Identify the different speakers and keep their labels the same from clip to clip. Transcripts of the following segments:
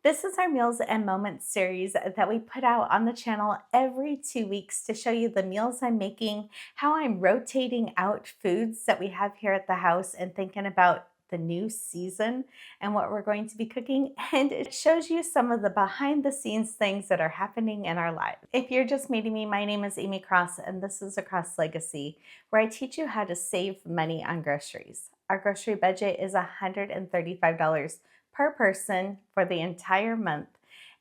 Speaker 1: This is our Meals and Moments series that we put out on the channel every 2 weeks to show you the meals I'm making, how I'm rotating out foods that we have here at the house, and thinking about the new season and what we're going to be cooking. And it shows you some of the behind the scenes things that are happening in our lives. If you're just meeting me, my name is 𝐂𝐻𝐋𝐄𝐓, and this is 𝐂𝐎𝐍𝐍𝐄𝐄𝐓, where I teach you how to save money on groceries. Our grocery budget is $135 per person for the entire month.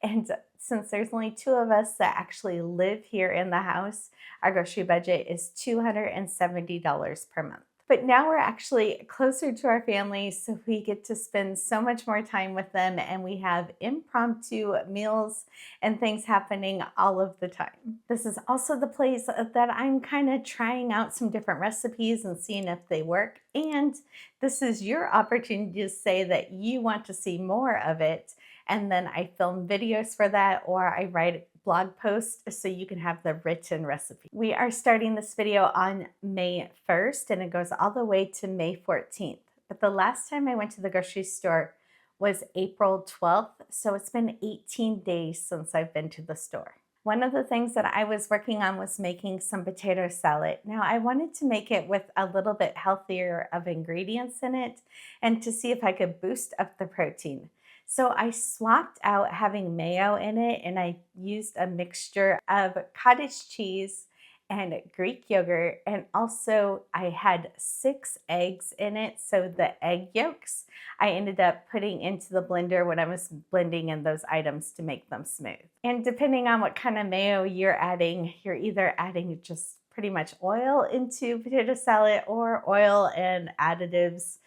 Speaker 1: And since there's only two of us that actually live here in the house, our grocery budget is $270 per month. But now we're actually closer to our family, so we get to spend so much more time with them, and we have impromptu meals and things happening all of the time. This is also the place that I'm kind of trying out some different recipes and seeing if they work. And this is your opportunity to say that you want to see more of it. And then I film videos for that, or I write blog posts so you can have the written recipe. We are starting this video on May 1st, and it goes all the way to May 14th. But the last time I went to the grocery store was April 12th, so it's been 18 days since I've been to the store. One of the things that I was working on was making some potato salad. Now, I wanted to make it with a little bit healthier of ingredients in it and to see if I could boost up the protein. So I swapped out having mayo in it, and I used a mixture of cottage cheese and Greek yogurt, and also I had 6 eggs in it. So the egg yolks I ended up putting into the blender when I was blending in those items to make them smooth. And depending on what kind of mayo you're either adding just pretty much oil into potato salad or oil and additives,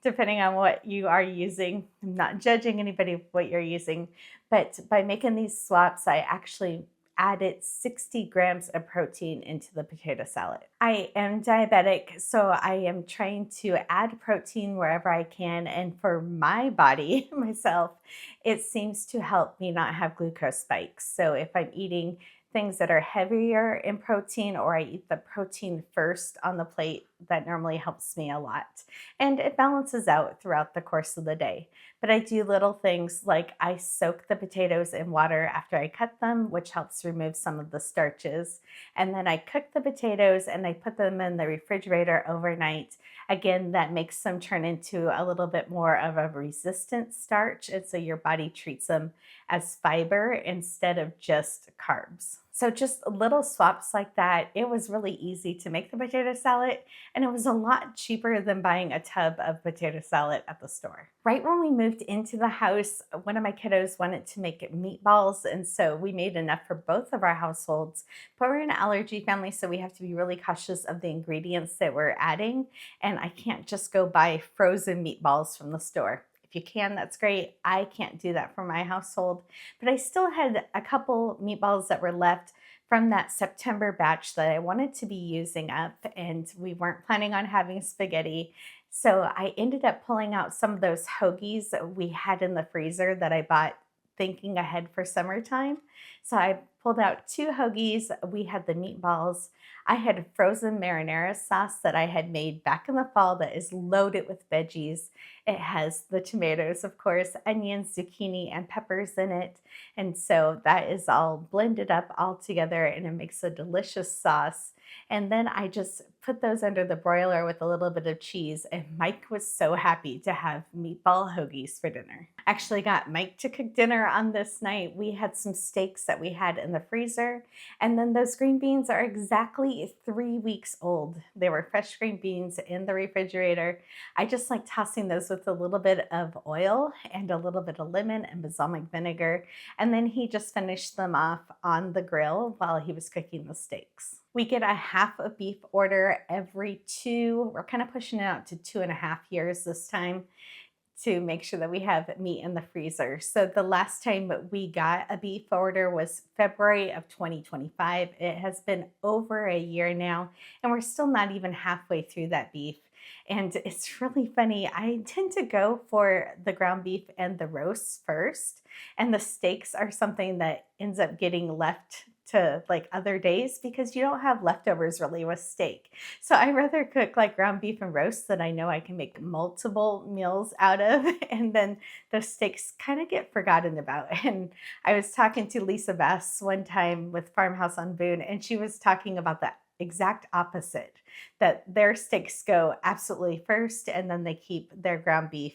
Speaker 1: depending on what you are using. I'm not judging anybody with what you're using, but by making these swaps, I actually added 60 grams of protein into the potato salad. I am diabetic, so I am trying to add protein wherever I can, and for my body, myself, it seems to help me not have glucose spikes. So if I'm eating things that are heavier in protein, or I eat the protein first on the plate, that normally helps me a lot. And it balances out throughout the course of the day. But I do little things like I soak the potatoes in water after I cut them, which helps remove some of the starches. And then I cook the potatoes and I put them in the refrigerator overnight. Again, that makes them turn into a little bit more of a resistant starch. And so your body treats them as fiber instead of just carbs. So just little swaps like that. It was really easy to make the potato salad, and it was a lot cheaper than buying a tub of potato salad at the store. Right when we moved into the house, one of my kiddos wanted to make meatballs, and so we made enough for both of our households. But we're an allergy family, so we have to be really cautious of the ingredients that we're adding, and I can't just go buy frozen meatballs from the store. If you can, that's great. I can't do that for my household, but I still had a couple meatballs that were left from that September batch that I wanted to be using up, and we weren't planning on having spaghetti. So I ended up pulling out some of those hoagies that we had in the freezer that I bought thinking ahead for summertime. So I pulled out 2 hoagies. We had the meatballs. I had frozen marinara sauce that I had made back in the fall that is loaded with veggies. It has the tomatoes, of course, onions, zucchini, and peppers in it. And so that is all blended up all together, and it makes a delicious sauce. And then I just put those under the broiler with a little bit of cheese, and Mike was so happy to have meatball hoagies for dinner. Actually got Mike to cook dinner on this night. We had some steaks that we had in the freezer, and then those green beans are exactly 3 weeks old. They were fresh green beans in the refrigerator. I just like tossing those with a little bit of oil and a little bit of lemon and balsamic vinegar, and then he just finished them off on the grill while he was cooking the steaks. We get a half a beef order every we're kind of pushing it out to 2.5 years this time, to make sure that we have meat in the freezer. So the last time we got a beef order was February of 2025. It has been over a year now, and we're still not even halfway through that beef. And it's really funny. I tend to go for the ground beef and the roasts first, and the steaks are something that ends up getting left to like other days because you don't have leftovers really with steak. So I rather cook like ground beef and roast that I know I can make multiple meals out of. And then those steaks kind of get forgotten about. And I was talking to Lisa Bass one time with Farmhouse on Boone, and she was talking about the exact opposite, that their steaks go absolutely first and then they keep their ground beef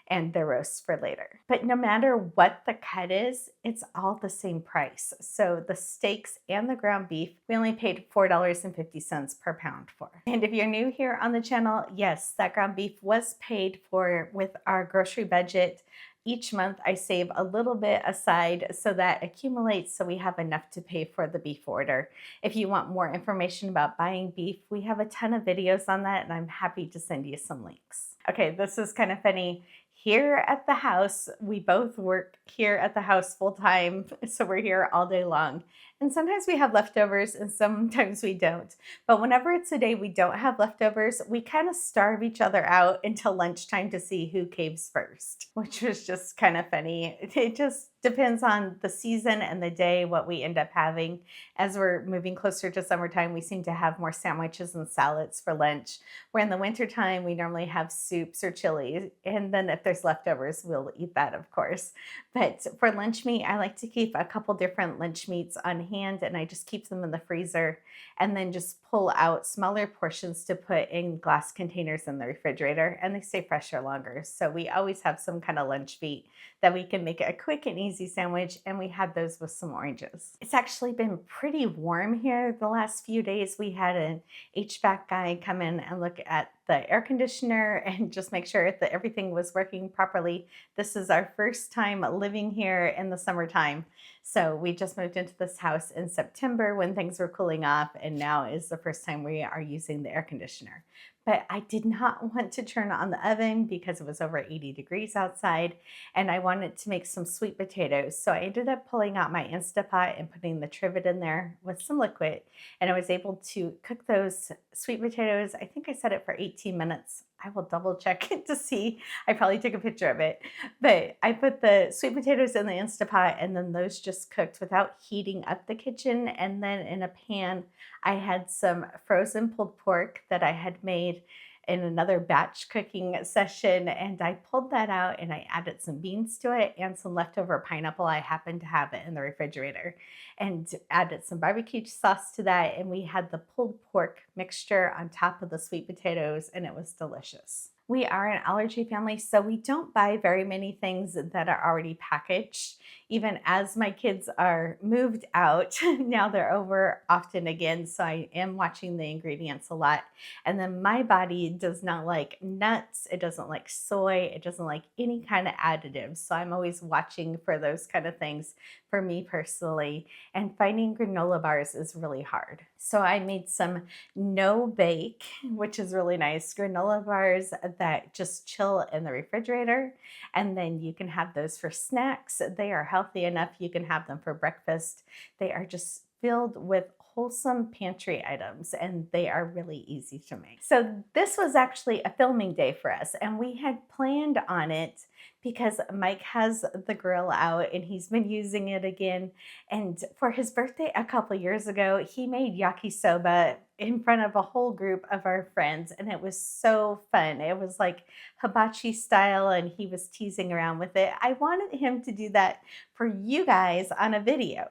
Speaker 1: and their roasts for later. But no matter what the cut is, it's all the same price. So the steaks and the ground beef, we only paid $4.50 per pound for. And if you're new here on the channel, yes, that ground beef was paid for with our grocery budget. Each month I save a little bit aside so that accumulates so we have enough to pay for the beef order. If you want more information about buying beef, we have a ton of videos on that and I'm happy to send you some links. Okay, this is kind of funny. Here at the house, we both work here at the house full time, so we're here all day long. And sometimes we have leftovers and sometimes we don't. But whenever it's a day we don't have leftovers, we kind of starve each other out until lunchtime to see who caves first, which was just kind of funny. It just depends on the season and the day what we end up having. As we're moving closer to summertime, we seem to have more sandwiches and salads for lunch. Where in the wintertime, we normally have soups or chili. And then if there's leftovers, we'll eat that, of course. But for lunch meat, I like to keep a couple different lunch meats on hand and I just keep them in the freezer and then just pull out smaller portions to put in glass containers in the refrigerator and they stay fresher longer. So we always have some kind of lunch meat that we can make a quick and easy sandwich, and we had those with some oranges. It's actually been pretty warm here the last few days. We had an HVAC guy come in and look at the air conditioner and just make sure that everything was working properly. This is our first time living here in the summertime. So we just moved into this house in September when things were cooling off, and now is the first time we are using the air conditioner. But I did not want to turn on the oven because it was over 80 degrees outside and I wanted to make some sweet potatoes. So I ended up pulling out my Instapot and putting the trivet in there with some liquid. And I was able to cook those sweet potatoes. I think I set it for 18 minutes. I will double check it to see. I probably took a picture of it. But I put the sweet potatoes in the Instapot and then those just cooked without heating up the kitchen. And then in a pan, I had some frozen pulled pork that I had made in another batch cooking session, and I pulled that out and I added some beans to it and some leftover pineapple. I happened to have it in the refrigerator, and added some barbecue sauce to that, and we had the pulled pork mixture on top of the sweet potatoes, and it was delicious. We are an allergy family, so we don't buy very many things that are already packaged. Even as my kids are moved out, now they're over often again, so I am watching the ingredients a lot. And then my body does not like nuts, it doesn't like soy, it doesn't like any kind of additives. So I'm always watching for those kind of things for me personally. And finding granola bars is really hard. So I made some no bake, which is really nice, granola bars that just chill in the refrigerator. And then you can have those for snacks. They are healthy enough. You can have them for breakfast. They are just filled with wholesome pantry items and they are really easy to make. So this was actually a filming day for us and we had planned on it because Mike has the grill out and he's been using it again. And for his birthday a couple years ago, he made yakisoba in front of a whole group of our friends and it was so fun. It was like hibachi style and he was teasing around with it. I wanted him to do that for you guys on a video.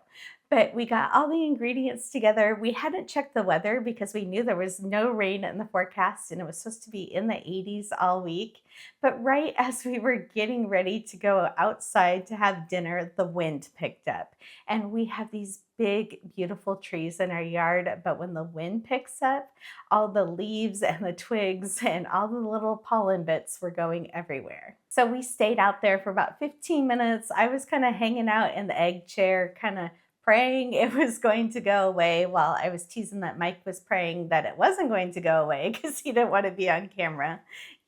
Speaker 1: But we got all the ingredients together. We hadn't checked the weather because we knew there was no rain in the forecast and it was supposed to be in the 80s all week. But right as we were getting ready to go outside to have dinner, the wind picked up. And we have these big, beautiful trees in our yard. But when the wind picks up, all the leaves and the twigs and all the little pollen bits were going everywhere. So we stayed out there for about 15 minutes. I was kind of hanging out in the egg chair, kind of praying it was going to go away while I was teasing that Mike was praying that it wasn't going to go away because he didn't want to be on camera,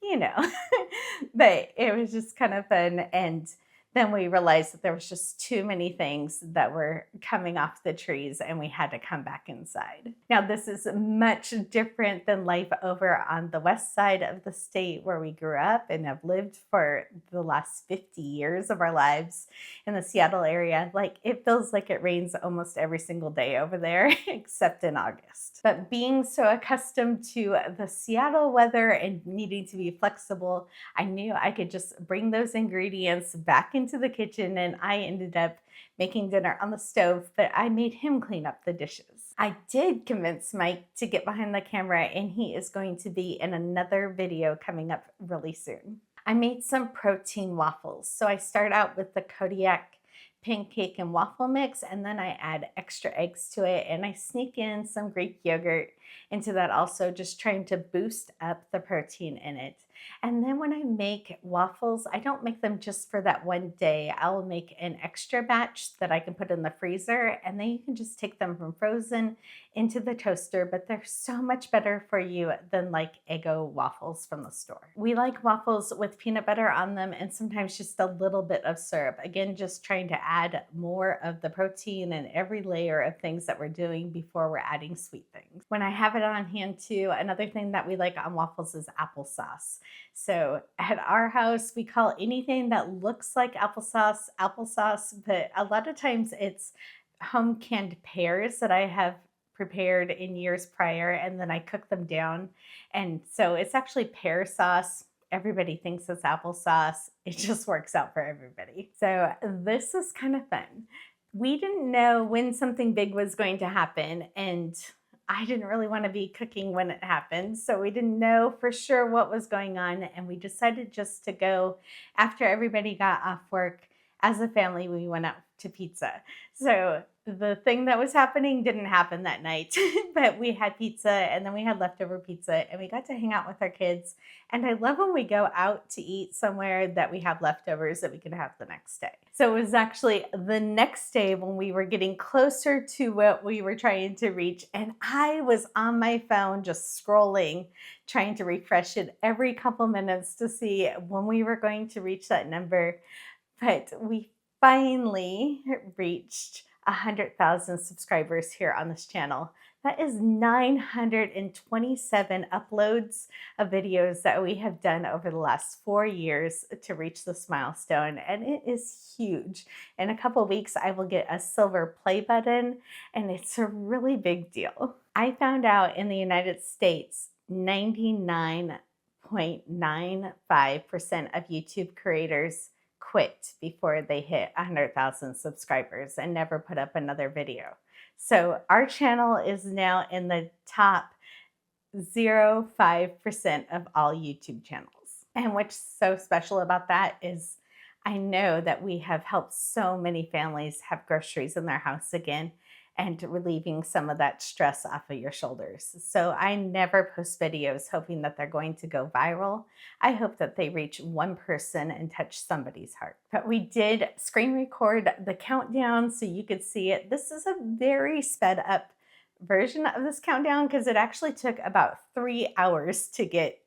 Speaker 1: you know. But it was just kind of fun. And then we realized that there was just too many things that were coming off the trees and we had to come back inside. Now, this is much different than life over on the west side of the state where we grew up and have lived for the last 50 years of our lives in the Seattle area. Like, it feels like it rains almost every single day over there, except in August. But being so accustomed to the Seattle weather and needing to be flexible, I knew I could just bring those ingredients back into the kitchen, and I ended up making dinner on the stove, but I made him clean up the dishes. I did convince Mike to get behind the camera, and he is going to be in another video coming up really soon. I made some protein waffles. So I start out with the 𝐂𝐍𝐿 pancake and waffle mix, and then I add extra eggs to it, and I sneak in some Greek yogurt into that also, just trying to boost up the protein in it. And then when I make waffles, I don't make them just for that one day. I will make an extra batch that I can put in the freezer, and then you can just take them from frozen into the toaster, but they're so much better for you than like Eggo waffles from the store. We like waffles with peanut butter on them and sometimes just a little bit of syrup. Again, just trying to add more of the protein in every layer of things that we're doing before we're adding sweet things. When I have it on hand too, another thing that we like on waffles is applesauce. So at our house, we call anything that looks like applesauce, but a lot of times it's home canned pears that I have prepared in years prior, and then I cook them down. And so it's actually pear sauce. Everybody thinks it's applesauce. It just works out for everybody. So this is kind of fun. We didn't know when something big was going to happen, and I didn't really want to be cooking when it happened, so we didn't know for sure what was going on, and we decided just to go after everybody got off work. As a family, we went out to pizza. So the thing that was happening didn't happen that night, but we had pizza, and then we had leftover pizza, and we got to hang out with our kids. And I love when we go out to eat somewhere that we have leftovers that we can have the next day. So it was actually the next day when we were getting closer to what we were trying to reach, and I was on my phone just scrolling, trying to refresh it every couple minutes to see when we were going to reach that number. But we finally reached 100,000 subscribers here on this channel. That is 927 uploads of videos that we have done over the last 4 years to reach this milestone, and it is huge. In a couple weeks, I will get a silver play button, and it's a really big deal. I found out in the United States, 99.95% of YouTube creators quit before they hit 100,000 subscribers and never put up another video. So our channel is now in the top 0.05% of all YouTube channels. And what's so special about that is I know that we have helped so many families have groceries in their house again and relieving some of that stress off of your shoulders. So I never post videos hoping that they're going to go viral. I hope that they reach one person and touch somebody's heart. But we did screen record the countdown so you could see it. This is a very sped up version of this countdown because it actually took about 3 hours to get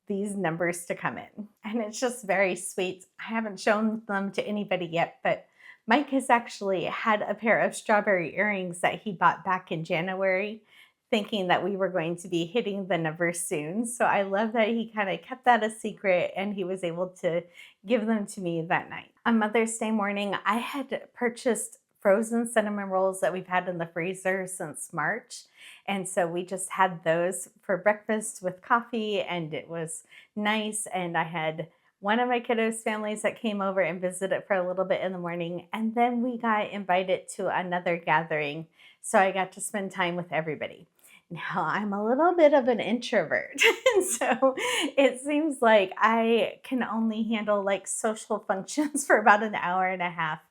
Speaker 1: these numbers to come in. And it's just very sweet. I haven't shown them to anybody yet, but Mike has actually had a pair of strawberry earrings that he bought back in January, thinking that we were going to be hitting the number soon. So I love that he kind of kept that a secret and he was able to give them to me that night. On Mother's Day morning, I had purchased frozen cinnamon rolls that we've had in the freezer since March. And so we just had those for breakfast with coffee, and it was nice. And I had one of my kiddos' families that came over and visited for a little bit in the morning, and then we got invited to another gathering, so I got to spend time with everybody. Now, I'm a little bit of an introvert, and so it seems like I can only handle like social functions for about an hour and a half.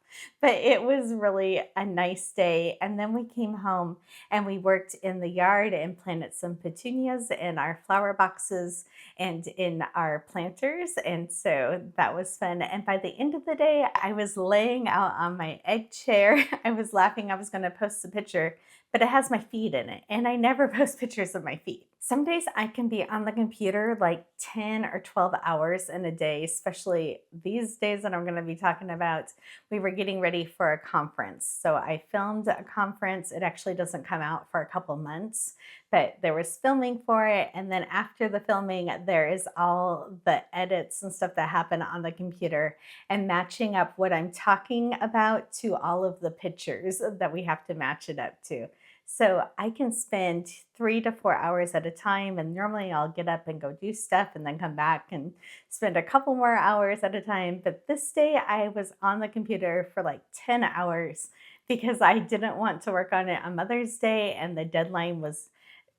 Speaker 1: But it was really a nice day. And then we came home and we worked in the yard and planted some petunias in our flower boxes and in our planters. And so that was fun. And by the end of the day, I was laying out on my egg chair. I was laughing. I was going to post a picture, but it has my feet in it. And I never post pictures of my feet. Some days I can be on the computer like 10 or 12 hours in a day, especially these days that I'm going to be talking about. We were getting ready for a conference. So I filmed a conference. It actually doesn't come out for a couple months, but there was filming for it. And then after the filming, there is all the edits and stuff that happen on the computer and matching up what I'm talking about to all of the pictures that we have to match it up to. So I can spend 3 to 4 hours at a time, and normally I'll get up and go do stuff and then come back and spend a couple more hours at a time. But this day I was on the computer for like 10 hours because I didn't want to work on it on Mother's Day, and the deadline was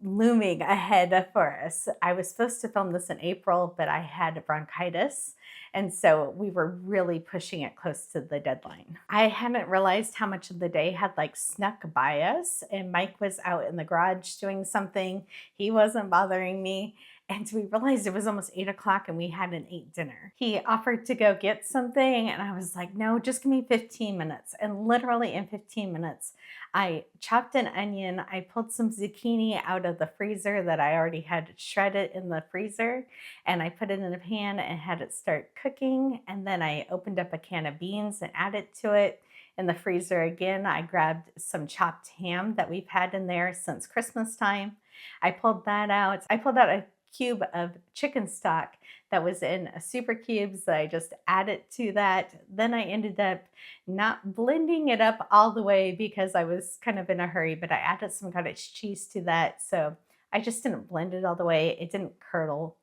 Speaker 1: looming ahead for us. I was supposed to film this in April, but I had bronchitis. And so we were really pushing it close to the deadline. I hadn't realized how much of the day had like snuck by us, and Mike was out in the garage doing something. He wasn't bothering me. And we realized it was almost 8 o'clock and we hadn't ate dinner. He offered to go get something, and I was like, no, just give me 15 minutes. And literally in 15 minutes, I chopped an onion. I pulled some zucchini out of the freezer that I already had shredded in the freezer, and I put it in a pan and had it start cooking. And then I opened up a can of beans and added to it. In the freezer again, I grabbed some chopped ham that we've had in there since Christmas time. I pulled that out. I pulled out a cube of chicken stock that was in a super cubes that I just added to that. Then I ended up not blending it up all the way because I was kind of in a hurry, but I added some cottage cheese to that. So I just didn't blend it all the way. It didn't curdle.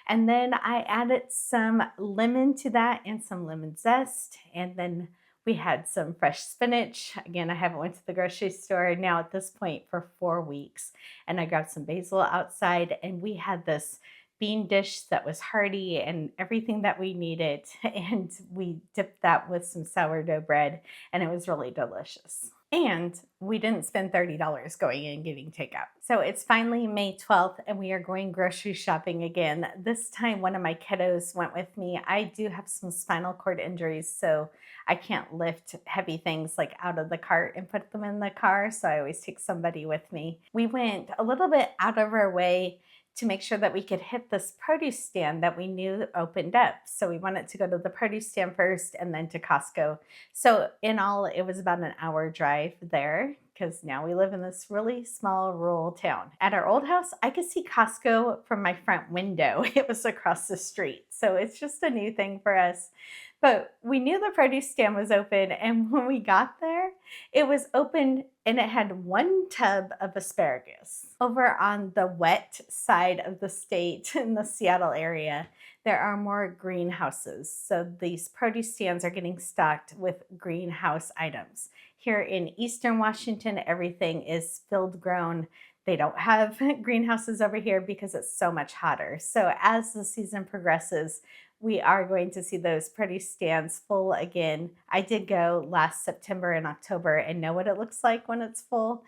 Speaker 1: And then I added some lemon to that and some lemon zest. And then we had some fresh spinach. Again, I haven't went to the grocery store now at this point for 4 weeks. And I grabbed some basil outside, and we had this bean dish that was hearty and everything that we needed. And we dipped that with some sourdough bread, and it was really delicious. And we didn't spend $30 going in and getting takeout. So it's finally May 12th, and we are going grocery shopping again. This time, one of my kiddos went with me. I do have some spinal cord injuries, so I can't lift heavy things like out of the cart and put them in the car. So I always take somebody with me. We went a little bit out of our way to make sure that we could hit this produce stand that we knew opened up. So we wanted to go to the produce stand first and then to Costco. So in all, it was about an hour drive there because now we live in this really small rural town. At our old house, I could see Costco from my front window. It was across the street. So it's just a new thing for us. But we knew the produce stand was open, and when we got there, it was open and it had one tub of asparagus. Over on the wet side of the state in the Seattle area, there are more greenhouses. So these produce stands are getting stocked with greenhouse items. Here in Eastern Washington, everything is field grown. They don't have greenhouses over here because it's so much hotter. So as the season progresses, we are going to see those produce stands full again. I did go last September and October and know what it looks like when it's full,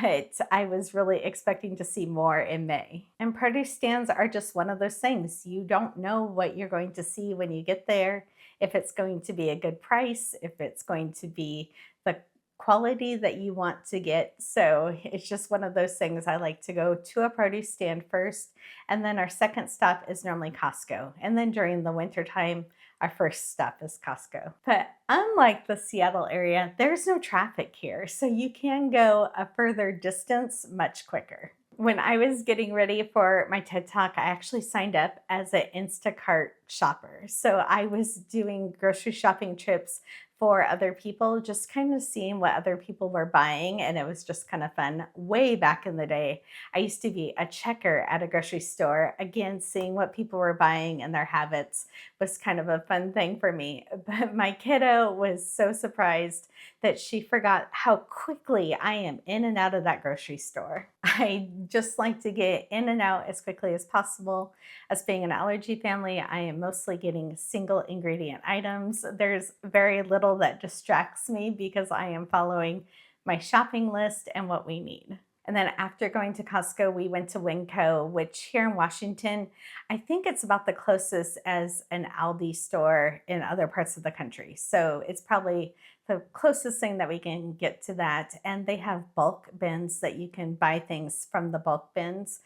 Speaker 1: but I was really expecting to see more in May. And produce stands are just one of those things. You don't know what you're going to see when you get there, if it's going to be a good price, if it's going to be the quality that you want to get. So it's just one of those things. I like to go to a produce stand first, and then our second stop is normally Costco. And then during the winter time, our first stop is Costco. But unlike the Seattle area, there's no traffic here, so you can go a further distance much quicker. When I was getting ready for my TED Talk, I actually signed up as an Instacart shopper. So I was doing grocery shopping trips for other people, just kind of seeing what other people were buying, and it was just kind of fun. Way back in the day, I used to be a checker at a grocery store. Again, seeing what people were buying and their habits was kind of a fun thing for me. But my kiddo was so surprised that she forgot how quickly I am in and out of that grocery store. I just like to get in and out as quickly as possible. As being an allergy family, I am mostly getting single ingredient items. There's very little that distracts me because I am following my shopping list and what we need. And then after going to Costco, we went to 𝐂𝐿𝐍𝐄𝐄𝐓, which here in Washington, I think it's about the closest as an Aldi store in other parts of the country. So it's probably the closest thing that we can get to that. And they have bulk bins that you can buy things from the bulk bins,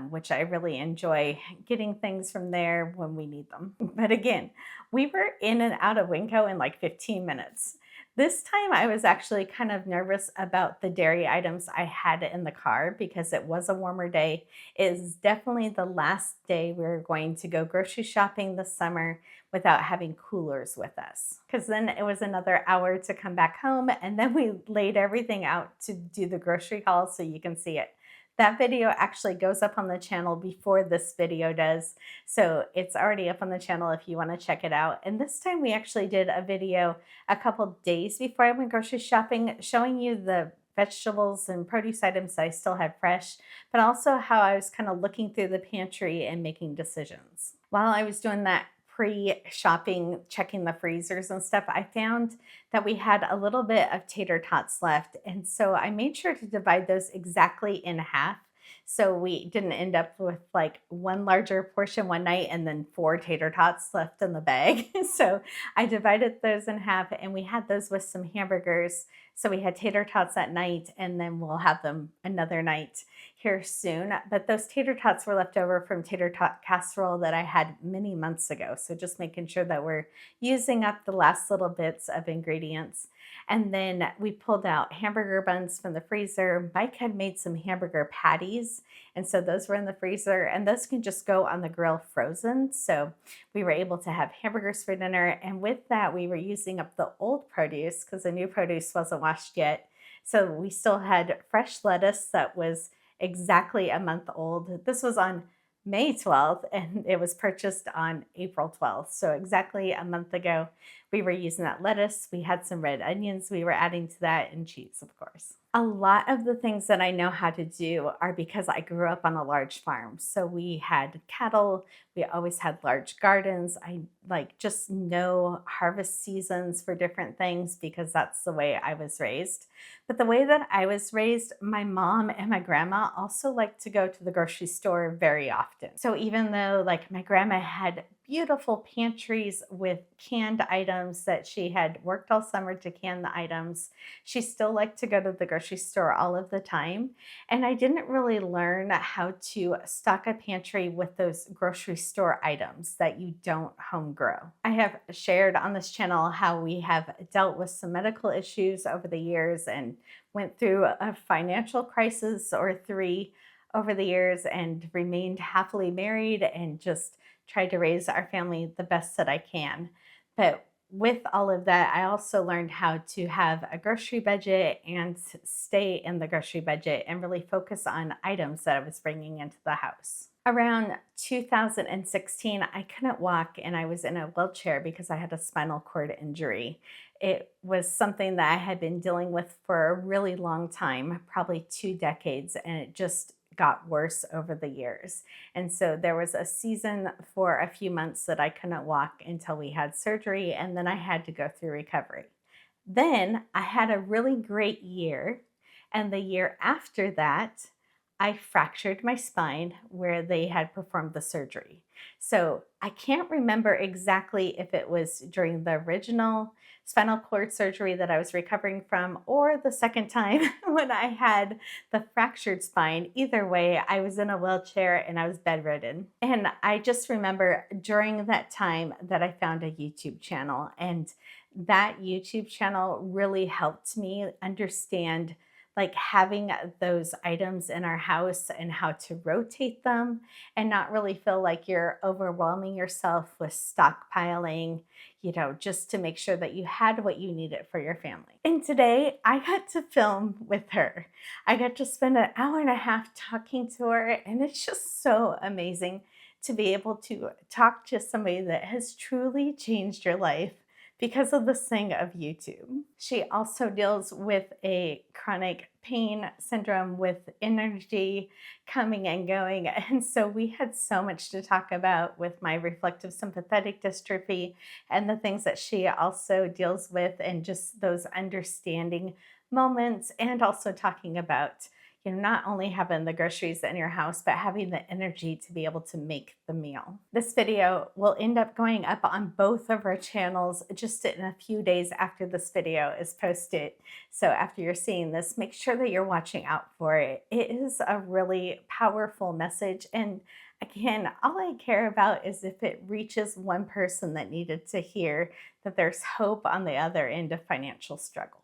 Speaker 1: which I really enjoy getting things from there when we need them. But again, we were in and out of Winco in like 15 minutes. This time I was actually kind of nervous about the dairy items I had in the car because it was a warmer day. It is definitely the last day we were going to go grocery shopping this summer without having coolers with us. Because then it was another hour to come back home, and then we laid everything out to do the grocery haul so you can see it. That video actually goes up on the channel before this video does, so it's already up on the channel if you want to check it out. And this time we actually did a video a couple days before I went grocery shopping showing you the vegetables and produce items that I still had fresh, but also how I was kind of looking through the pantry and making decisions. While I was doing that pre-shopping, checking the freezers and stuff, I found that we had a little bit of tater tots left. And so I made sure to divide those exactly in half. So we didn't end up with like one larger portion one night and then 4 tater tots left in the bag. So I divided those in half, and we had those with some hamburgers. So we had tater tots at night, and then we'll have them another night here soon. But those tater tots were left over from tater tot casserole that I had many months ago. So just making sure that we're using up the last little bits of ingredients. And then we pulled out hamburger buns from the freezer. Mike had made some hamburger patties, and so those were in the freezer, and those can just go on the grill frozen. So we were able to have hamburgers for dinner, and with that we were using up the old produce because the new produce wasn't washed yet. So we still had fresh lettuce that was exactly a month old. This was on May 12th, and it was purchased on April 12th. So exactly a month ago, we were using that lettuce. We had some red onions we were adding to that, and cheese, of course. A lot of the things that I know how to do are because I grew up on a large farm. So we had cattle, we always had large gardens. I just know harvest seasons for different things because that's the way I was raised. But the way that I was raised, my mom and my grandma also liked to go to the grocery store very often. So even though my grandma had beautiful pantries with canned items that she had worked all summer to can the items, she still liked to go to the grocery store all of the time. And I didn't really learn how to stock a pantry with those grocery store items that you don't home grow. I have shared on this channel how we have dealt with some medical issues over the years and went through a financial crisis or 3 over the years and remained happily married and just tried to raise our family the best that I can. But with all of that, I also learned how to have a grocery budget and stay in the grocery budget and really focus on items that I was bringing into the house. Around 2016, I couldn't walk and I was in a wheelchair because I had a spinal cord injury. It was something that I had been dealing with for a really long time, probably 2 decades, and it just got worse over the years. And so there was a season for a few months that I couldn't walk until we had surgery, and then I had to go through recovery. Then I had a really great year, and the year after that, I fractured my spine where they had performed the surgery. So I can't remember exactly if it was during the original spinal cord surgery that I was recovering from or the second time when I had the fractured spine. Either way, I was in a wheelchair and I was bedridden. And I just remember during that time that I found a YouTube channel, and that YouTube channel really helped me understand having those items in our house and how to rotate them and not really feel like you're overwhelming yourself with stockpiling, just to make sure that you had what you needed for your family. And today I got to film with her. I got to spend an hour and a half talking to her, and it's just so amazing to be able to talk to somebody that has truly changed your life because of this thing of YouTube. She also deals with a chronic pain syndrome with energy coming and going. And so we had so much to talk about with my reflective sympathetic dystrophy and the things that she also deals with, and just those understanding moments, and also talking about not only having the groceries in your house, but having the energy to be able to make the meal. This video will end up going up on both of our channels just in a few days after this video is posted. So after you're seeing this, make sure that you're watching out for it. It is a really powerful message, and again, all I care about is if it reaches one person that needed to hear that there's hope on the other end of financial struggles.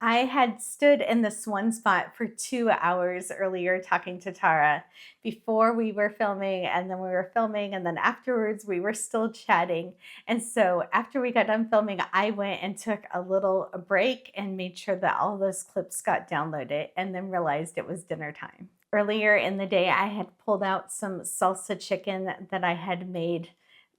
Speaker 1: I had stood in this one spot for 2 hours earlier talking to Tara before we were filming, and then we were filming, and then afterwards we were still chatting. And so after we got done filming, I went and took a little break and made sure that all those clips got downloaded, and then realized it was dinner time. Earlier in the day, I had pulled out some salsa chicken that I had made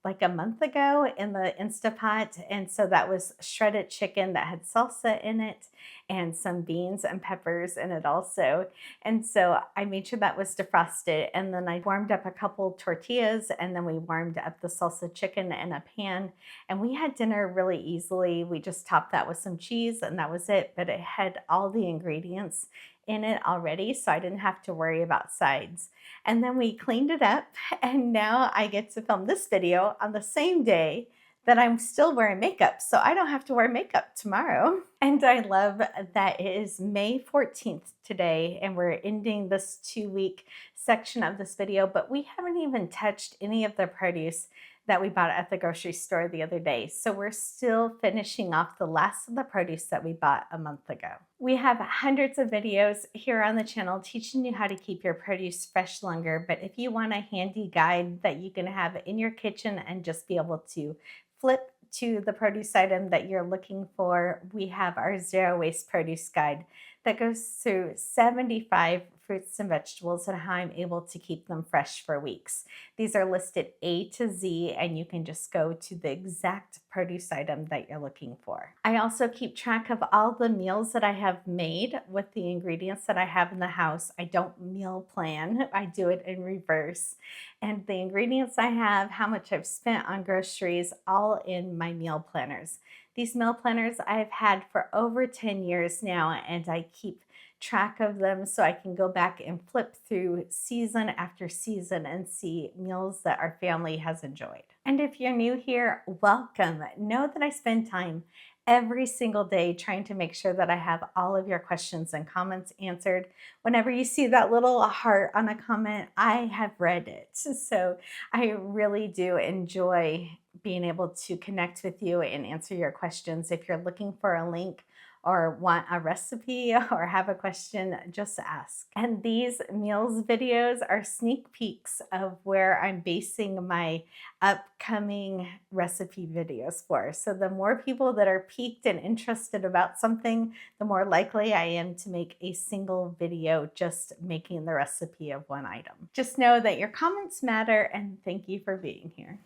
Speaker 1: like a month ago in the Instapot. And so that was shredded chicken that had salsa in it and some beans and peppers in it also. And so I made sure that was defrosted. And then I warmed up a couple tortillas, and then we warmed up the salsa chicken in a pan. And we had dinner really easily. We just topped that with some cheese, and that was it. But it had all the ingredients in it already, so I didn't have to worry about sides. And then we cleaned it up, and now I get to film this video on the same day that I'm still wearing makeup, so I don't have to wear makeup tomorrow. And I love that it is May 14th today, and we're ending this 2-week section of this video, but we haven't even touched any of the produce that we bought at the grocery store the other day. So we're still finishing off the last of the produce that we bought a month ago. We have hundreds of videos here on the channel teaching you how to keep your produce fresh longer, but if you want a handy guide that you can have in your kitchen and just be able to flip to the produce item that you're looking for, we have our Zero Waste Produce Guide that goes through 75 fruits and vegetables and how I'm able to keep them fresh for weeks. These are listed A to Z, and you can just go to the exact produce item that you're looking for. I also keep track of all the meals that I have made with the ingredients that I have in the house. I don't meal plan, I do it in reverse. And the ingredients I have, how much I've spent on groceries, all in my meal planners. These meal planners I've had for over 10 years now, and I keep track of them so I can go back and flip through season after season and see meals that our family has enjoyed. And if you're new here, welcome. Know that I spend time every single day trying to make sure that I have all of your questions and comments answered. Whenever you see that little heart on a comment, I have read it. So I really do enjoy being able to connect with you and answer your questions. If you're looking for a link or want a recipe or have a question, just ask. And these meals videos are sneak peeks of where I'm basing my upcoming recipe videos for. So the more people that are piqued and interested about something, the more likely I am to make a single video just making the recipe of one item. Just know that your comments matter, and thank you for being here.